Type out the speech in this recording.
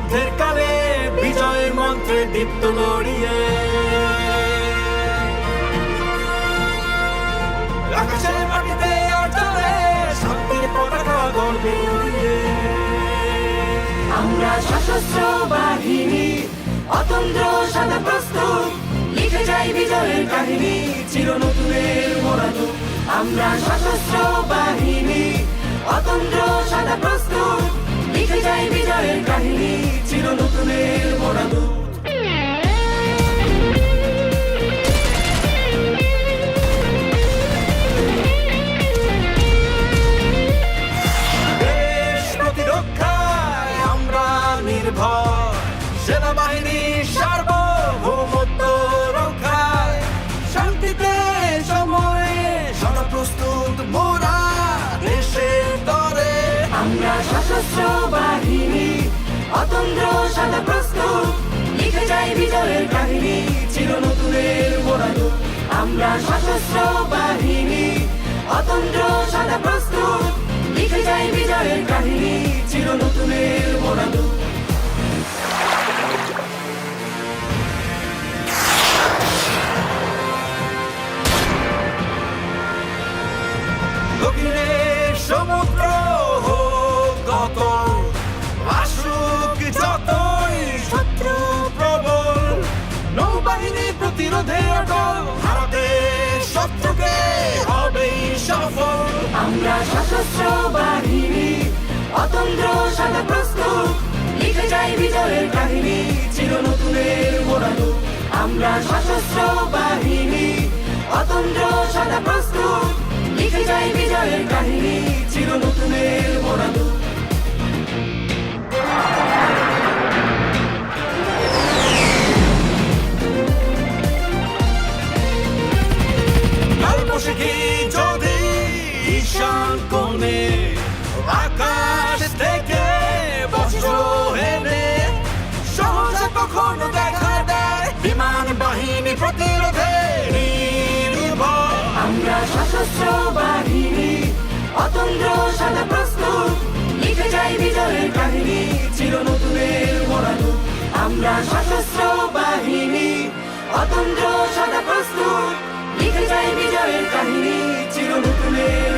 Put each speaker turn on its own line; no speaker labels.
যুদ্ধের কালে বিজয়ের মন্ত্রে দীপ্ত লড়িয়ে আকাশের মাটিতে অর্জনে শান্তির পতাকা গর্বে উড়িয়ে
আমরা সশস্ত্র বাহিনী অতন্ত্র সদা প্রস্তুত লিখে যাই বিজয়ের কাহিনী চির নতুনের মোড়ানো আমরা সশস্ত্র বাহিনী অতন্ত্র সদা প্রস্তুত লিখে যাই বিজয়ের কাহিনী চির নতুনের মোড়ানো
সেনাবাহিনী সার্বভৌমত্ব রক্ষায় শান্তিতে সময়ে সদা প্রস্তুত মোরা দেশের তরে
আমরা সশস্ত্র বাহিনী অতন্ত্র সদা প্রস্তুত লিখে যাই বিজয়ের কাহিনী চির নতুনের মোড়ানো আমরা সশস্ত্র বাহিনী অতন্ত্র সদা প্রস্তুত লিখে যাই বিজয়ের কাহিনী চির নতুনের মোড়ানো
সমুদ্র হোক কত আসুক যতই শত্রু প্রবল নৌবাহিনী প্রতিরোধে অটল ভারতে শত্রুকে হবেই সফল
আমরা সশস্ত্র বাহিনী অতন্ত্র সদা প্রস্তুত লিখে যাই বিজয়ের কাহিনী চির নতুনের মোড়ানো আমরা সশস্ত্র বাহিনী অতন্ত্র সদা প্রস্তুত লিখে যাই বিজয়ের কাহিনী চির নতুনের মোড়ানো
কালবৈশাখী যদি ঈশান কোণে আকাশ থেকে বজ্র এনে সহজে কখনো দেখা দেয় বিমান বাহিনী প্রতিরোধে নির্ভর
আমরা সশস্ত্র বাহিনী অতন্ত্র সদা প্রস্তুত লিখে যাই বিজয়ের কাহিনী চির নতুনের মোড়ানো আমরা সশস্ত্র বাহিনী অতন্ত্র সদা প্রস্তুত লিখে যাই বিজয়ের কাহিনী চির নতুনের